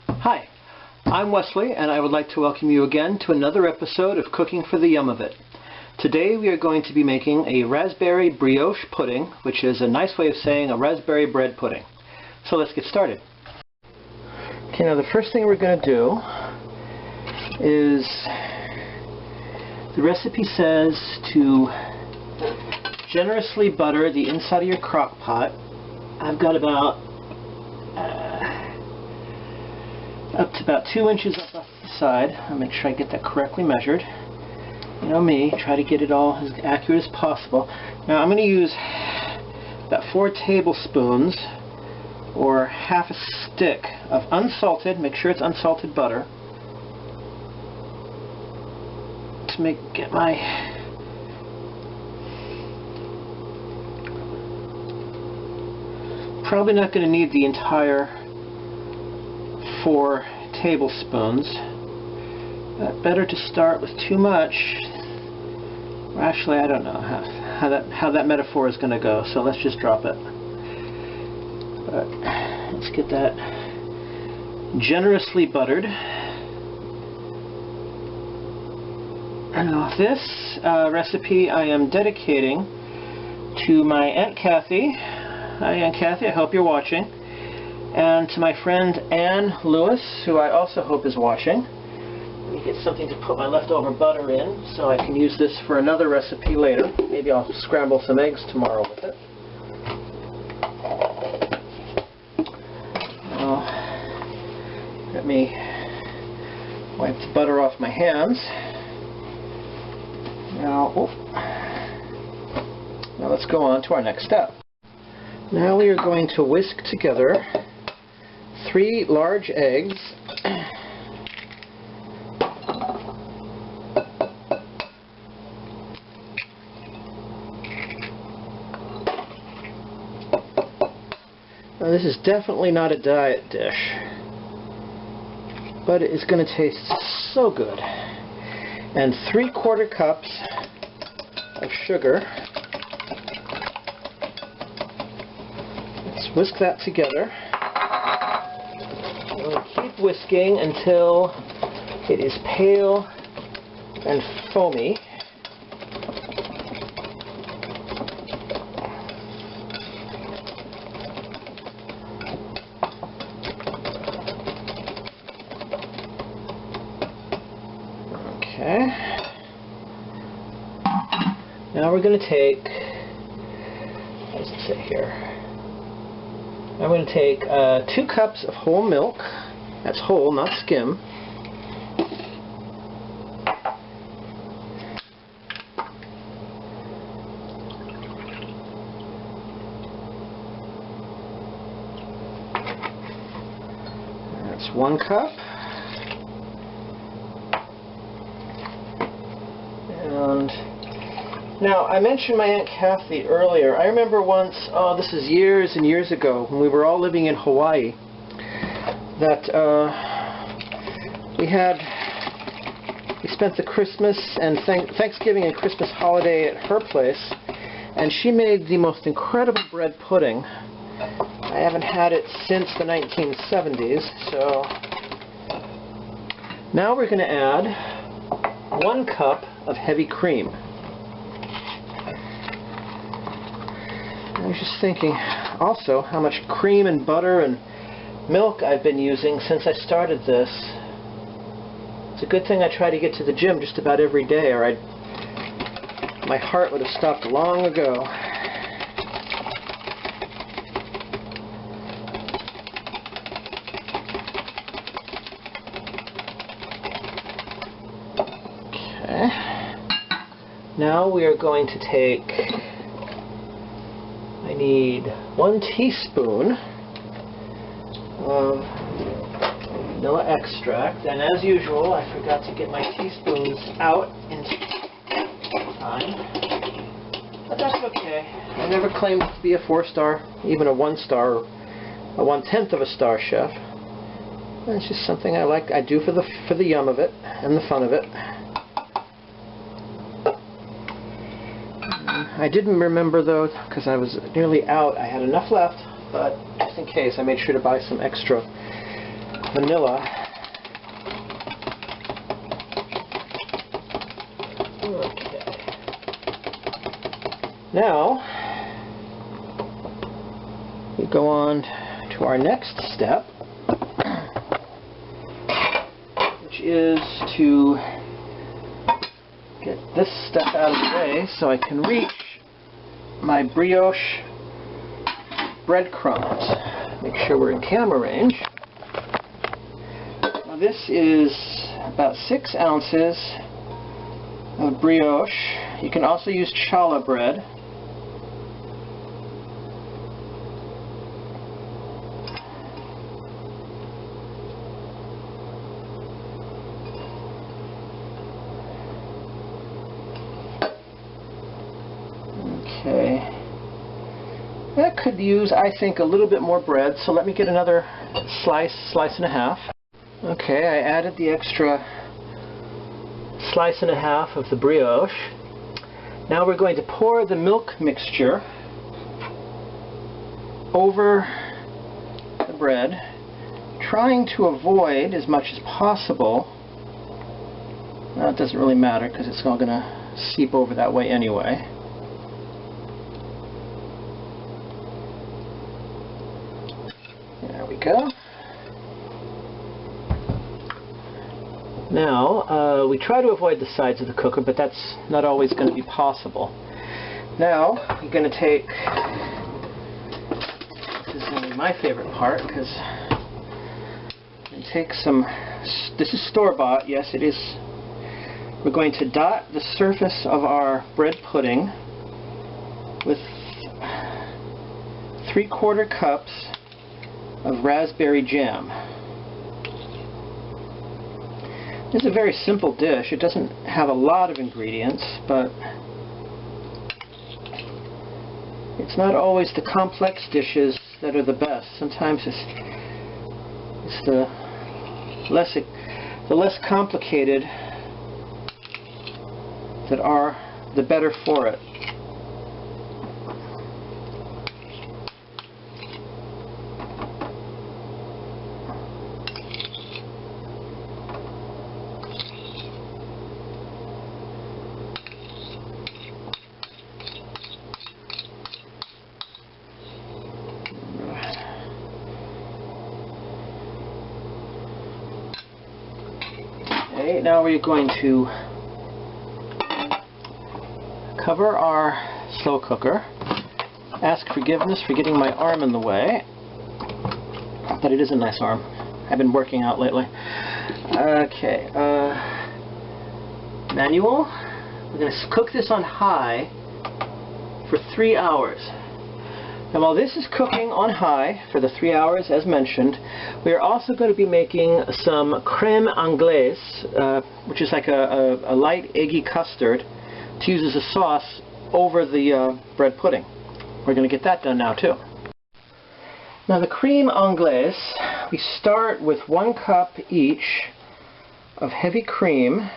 Hi, I'm Wesley and I would like to welcome you again to another episode of Cooking for the Yum of It. Today we are going to be making a raspberry brioche pudding, which is a nice way of saying a raspberry bread pudding. So let's get started. Okay, now the first thing we're going to do is, the recipe says to generously butter the inside of your crock pot. I've got about up to about 2 inches up off the side. I'll make sure I get that correctly measured. You know me, try to get it all as accurate as possible. Now I'm going to use about 4 tablespoons or half a stick of unsalted, make sure it's unsalted butter, to get my probably not going to need the entire 4 tablespoons. Better to start with too much. Well, actually, I don't know how that metaphor is going to go, so let's just drop it. But let's get that generously buttered. Now, this recipe I am dedicating to my Aunt Kathy. Hi, Aunt Kathy, I hope you're watching. And to my friend Ann Lewis, who I also hope is watching. Let me get something to put my leftover butter in so I can use this for another recipe later. Maybe I'll scramble some eggs tomorrow with it. Now, let me wipe the butter off my hands. Now let's go on to our next step. Now we are going to whisk together 3 large eggs. Now this is definitely not a diet dish, but it is going to taste so good. And 3/4 cups of sugar. Let's whisk that together. We'll keep whisking until it is pale and foamy. Okay. Now we're going to take, what does it say here? I'm going to take 2 cups of whole milk. That's whole, not skim. That's 1 cup. And now, I mentioned my Aunt Kathy earlier. I remember once, this is years and years ago, when we were all living in Hawaii, that we spent the Christmas and Thanksgiving and Christmas holiday at her place, and she made the most incredible bread pudding. I haven't had it since the 1970s, so now we're going to add 1 cup of heavy cream. I was just thinking also how much cream and butter and milk I've been using since I started this. It's a good thing I try to get to the gym just about every day, or my heart would have stopped long ago. Okay. Now we are going to take, I need 1 teaspoon of vanilla extract, and as usual I forgot to get my teaspoons out in time, but that's okay. I never claimed to be a 4-star, even a 1-star, a 1/10 of a star chef. It's just something I do for the yum of it and the fun of it. I didn't remember though, because I was nearly out. I had enough left, but just in case, I made sure to buy some extra vanilla. Okay. Now, we go on to our next step, which is to get this stuff out of the way so I can reach my brioche breadcrumbs. Make sure we're in camera range. Now this is about 6 ounces of brioche. You can also use challah bread. Okay. That could use, I think, a little bit more bread, so let me get another slice and a half. Okay, I added the extra slice and a half of the brioche. Now we're going to pour the milk mixture over the bread, trying to avoid as much as possible. Well, it doesn't really matter because it's all going to seep over that way anyway. There we go. Now, we try to avoid the sides of the cooker, but that's not always going to be possible. Now, you're going to take, this is going to be my favorite part, because you take some, this is store-bought, yes it is. We're going to dot the surface of our bread pudding with 3/4 cups of raspberry jam. It's a very simple dish. It doesn't have a lot of ingredients, but it's not always the complex dishes that are the best. Sometimes it's the less complicated that are the better for it. Okay, now we're going to cover our slow cooker. Ask forgiveness for getting my arm in the way, but it is a nice arm. I've been working out lately. Okay, manual. We're going to cook this on high for 3 hours. Now while this is cooking on high for the 3 hours as mentioned, we are also going to be making some Creme Anglaise, which is like a light eggy custard to use as a sauce over the bread pudding. We're going to get that done now too. Now the Creme Anglaise, we start with 1 cup each of heavy cream.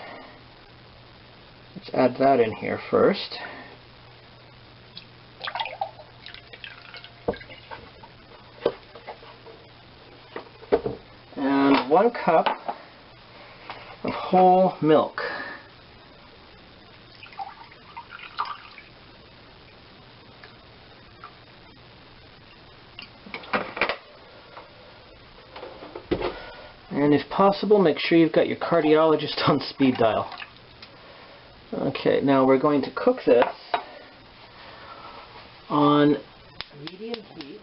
Let's add that in here first. And 1 cup of whole milk. And if possible, make sure you've got your cardiologist on speed dial. Okay, now we're going to cook this on medium heat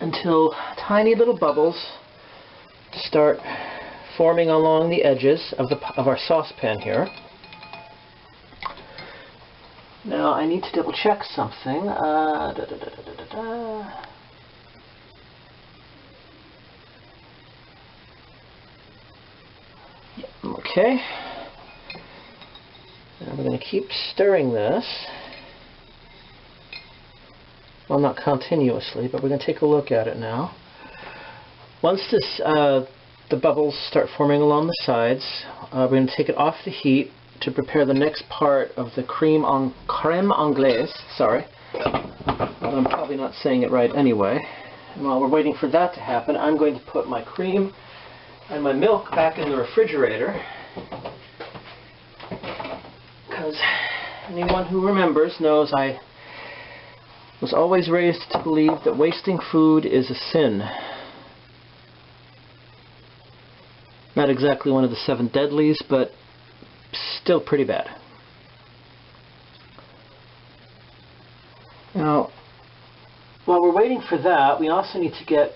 until tiny little bubbles start forming along the edges of our saucepan here. Now I need to double check something. Okay, and we're going to keep stirring this. Well, not continuously, but we're going to take a look at it now. Once this, the bubbles start forming along the sides, we're going to take it off the heat to prepare the next part of the creme anglaise. Sorry, I'm probably not saying it right anyway. And while we're waiting for that to happen, I'm going to put my cream and my milk back in the refrigerator. Because anyone who remembers knows I was always raised to believe that wasting food is a sin. Not exactly one of the 7 deadlies, but still pretty bad. Now, while we're waiting for that, we also need to get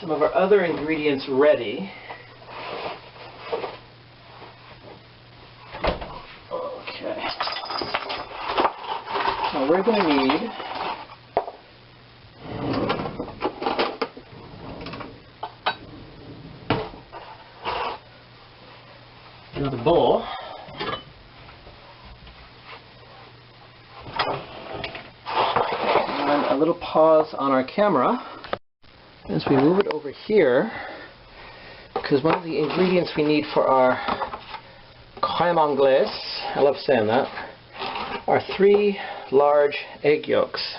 some of our other ingredients ready. Okay. Now we're going to need another bowl. And a little pause on our camera as we move it over here, because one of the ingredients we need for our Creme Anglaise, I love saying that, are 3 large egg yolks.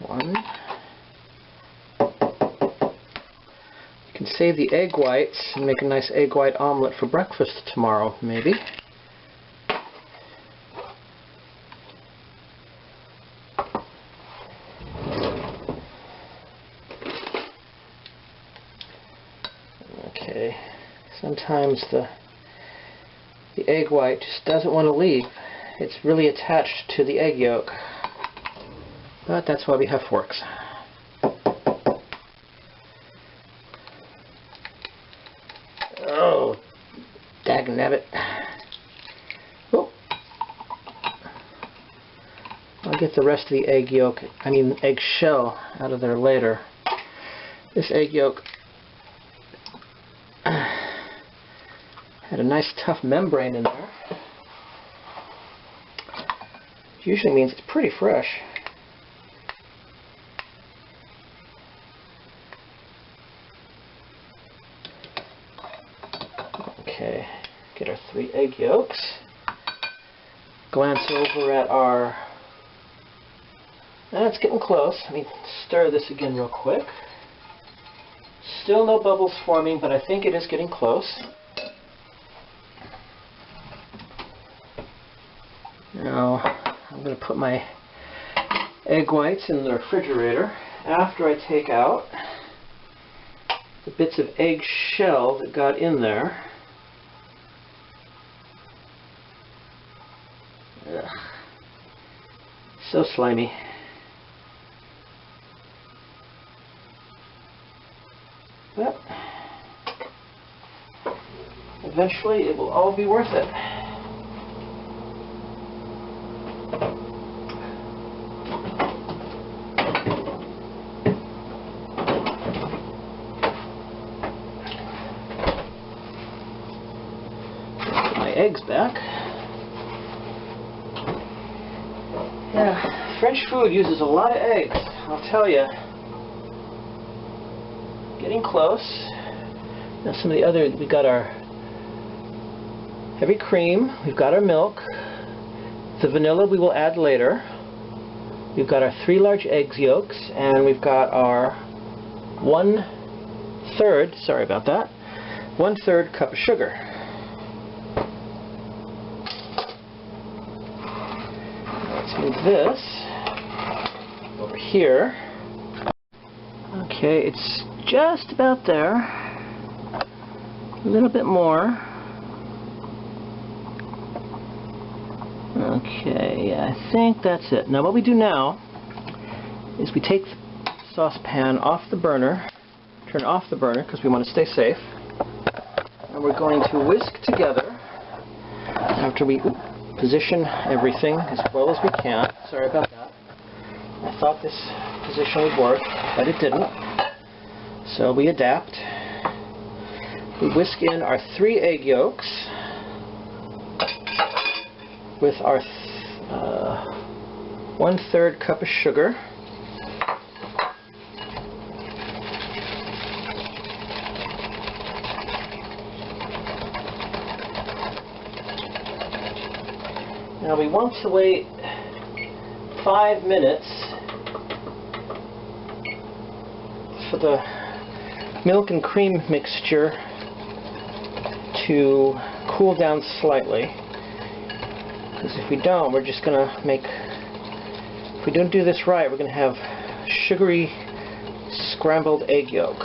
One. You can save the egg whites and make a nice egg white omelette for breakfast tomorrow, maybe. Okay, sometimes the egg white just doesn't want to leave. It's really attached to the egg yolk. But that's why we have forks. Oh, dagnabbit. Oh. I'll get the rest of the egg yolk, egg shell out of there later. This egg yolk had a nice tough membrane in there. Which usually means it's pretty fresh. Okay, get our 3 egg yolks. Glance over at our... It's getting close. Let me stir this again real quick. Still no bubbles forming, but I think it is getting close. Now, I'm going to put my egg whites in the refrigerator after I take out the bits of egg shell that got in there. Ugh. So slimy. But eventually it will all be worth it. Put my eggs back. Yeah, French food uses a lot of eggs, I'll tell you. Getting close. Now some of the other, we got our heavy cream, we've got our milk, the vanilla we will add later, we've got our 3 large egg yolks, and we've got our 1/3, sorry about that, 1/3 cup of sugar. Let's move this over here. Okay, it's just about there. A little bit more. Okay, yeah, I think that's it. Now what we do now is we take the saucepan off the burner, turn off the burner because we want to stay safe, and we're going to whisk together after we position everything as well as we can. Sorry about that. I thought this position would work, but it didn't. So we adapt. We whisk in our 3 egg yolks with our 1/3 cup of sugar. Now we want to wait 5 minutes for the milk and cream mixture to cool down slightly. Because if we don't, we're just going to make, if we don't do this right, we're going to have sugary scrambled egg yolk.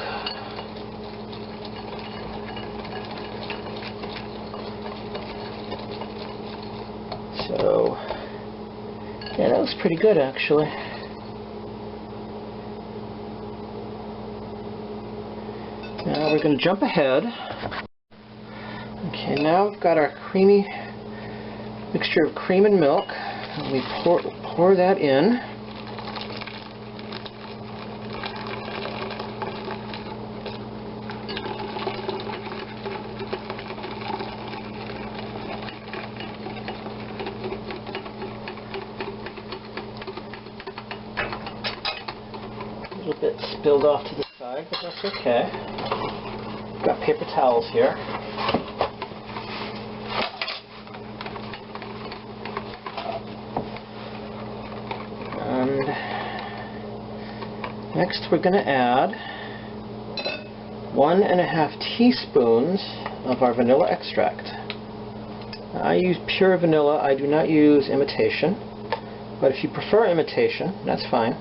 So, yeah, that looks pretty good actually. Now we're going to jump ahead. Okay, now we've got our creamy mixture of cream and milk. And we pour that in. A little bit spilled off to the side, but that's okay. Got paper towels here. And next we're going to add 1½ teaspoons of our vanilla extract. I use pure vanilla. I do not use imitation. But if you prefer imitation, that's fine.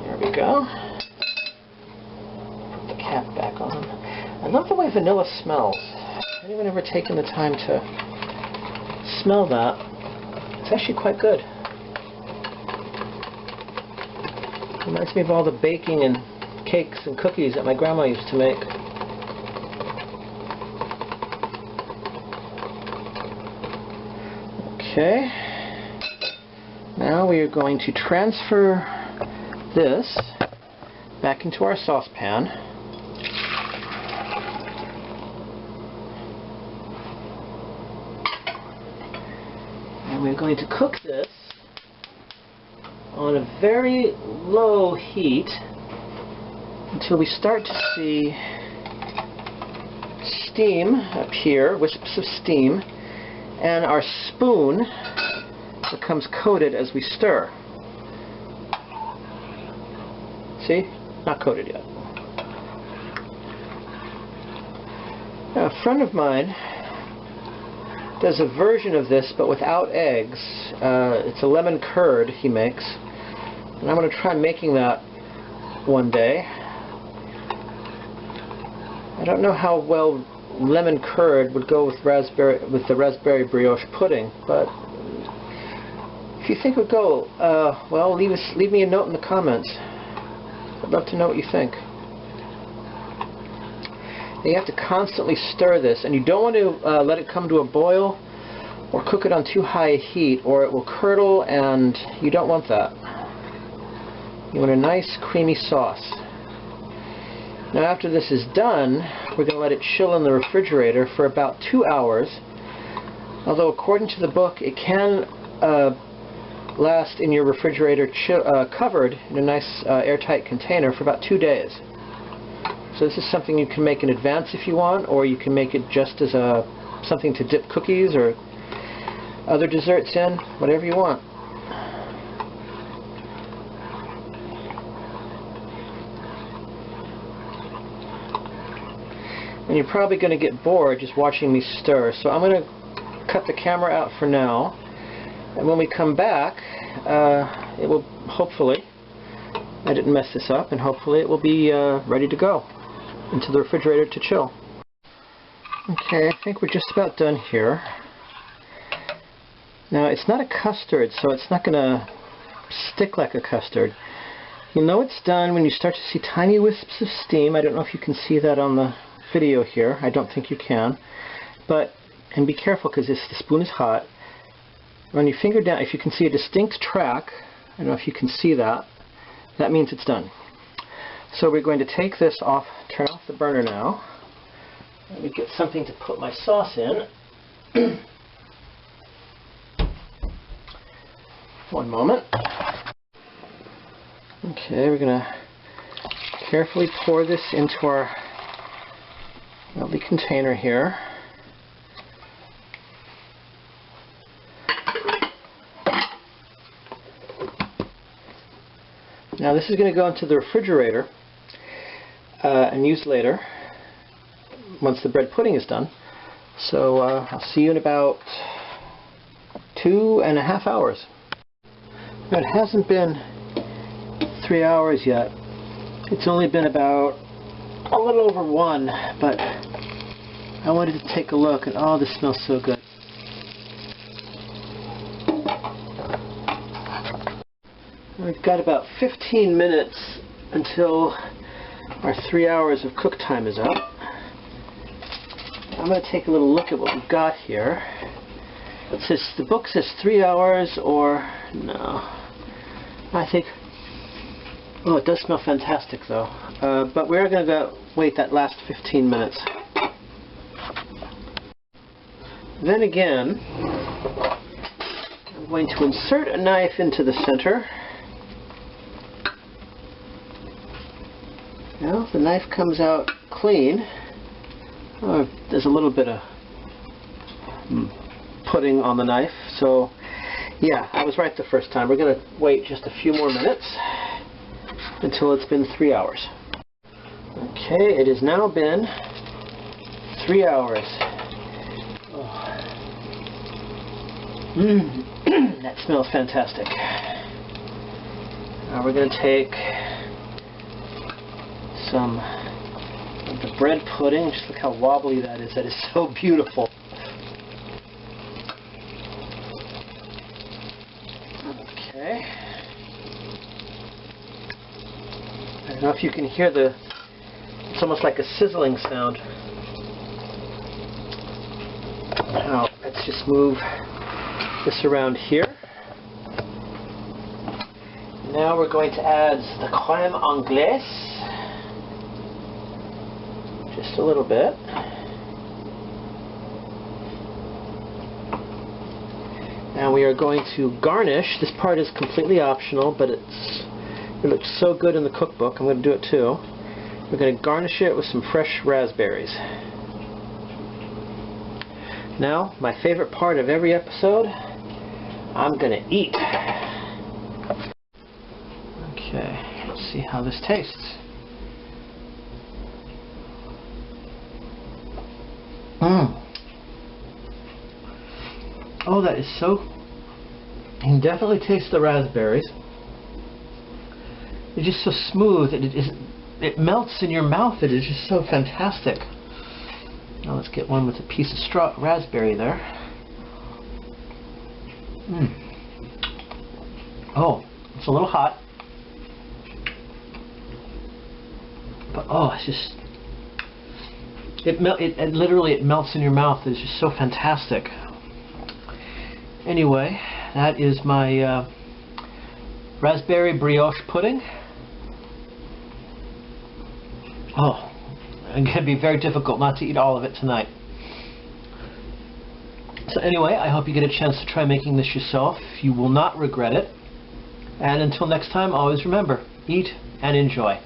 There we go. Put the cap back on. I love the way vanilla smells. Anyone ever taken the time to smell that? It's actually quite good. Reminds me of all the baking and cakes and cookies that my grandma used to make. Okay. Now we are going to transfer this back into our saucepan. And we're going to cook this on a very low heat until we start to see steam appear, wisps of steam, and our spoon becomes coated as we stir. See? Not coated yet. Now, a friend of mine does a version of this but without eggs. It's a lemon curd he makes, and I'm going to try making that one day. I don't know how well lemon curd would go with the raspberry brioche pudding, but if you think it would go, well, leave me a note in the comments. I'd love to know what you think. You have to constantly stir this, and you don't want to let it come to a boil or cook it on too high a heat, or it will curdle, and you don't want that. You want a nice creamy sauce. Now after this is done, we're going to let it chill in the refrigerator for about 2 hours, although according to the book it can last in your refrigerator covered in a nice airtight container for about 2 days. So this is something you can make in advance if you want, or you can make it just as something to dip cookies or other desserts in, whatever you want. And you're probably going to get bored just watching me stir, so I'm going to cut the camera out for now, and when we come back it will hopefully, I didn't mess this up, and hopefully it will be ready to go into the refrigerator to chill. Okay, I think we're just about done here. Now it's not a custard, so it's not going to stick like a custard. You'll know it's done when you start to see tiny wisps of steam. I don't know if you can see that on the video here. I don't think you can. And be careful because the spoon is hot. Run your finger down. If you can see a distinct track, I don't know if you can see that, that means it's done. So we're going to take this off, turn off the burner now. Let me get something to put my sauce in. One moment. Okay, we're going to carefully pour this into our lovely container here. Now this is going to go into the refrigerator and used later once the bread pudding is done. So I'll see you in about 2.5 hours. Now, it hasn't been 3 hours yet. It's only been about a little over 1, but I wanted to take a look, and oh, this smells so good. We've got about 15 minutes until our 3 hours of cook time is up. I'm going to take a little look at what we've got here. It says, the book says 3 hours, or no. I think, oh, it does smell fantastic though. But we're going to wait that last 15 minutes. Then again, I'm going to insert a knife into the center. Now, the knife comes out clean. Oh, there's a little bit of pudding on the knife, so yeah, I was right the first time. We're going to wait just a few more minutes until it's been 3 hours. Okay, it has now been 3 hours. Oh. That smells fantastic. Now we're going to take some of the bread pudding. Just look how wobbly that is. That is so beautiful. Okay. I don't know if you can hear it's almost like a sizzling sound. Now, let's just move this around here. Now we're going to add the Creme Anglaise. Just a little bit. Now we are going to garnish. This part is completely optional, but it looks so good in the cookbook. I'm going to do it too. We're going to garnish it with some fresh raspberries. Now, my favorite part of every episode, I'm going to eat. Okay, let's see how this tastes. Oh, that is so... You can definitely taste the raspberries. It's just so smooth. It melts in your mouth. It is just so fantastic. Now let's get one with a piece of raspberry there. Oh, it's a little hot. But oh, it's just... It literally melts in your mouth. It's just so fantastic. Anyway, that is my raspberry brioche pudding. Oh, it's going to be very difficult not to eat all of it tonight. So anyway, I hope you get a chance to try making this yourself. You will not regret it. And until next time, always remember, eat and enjoy.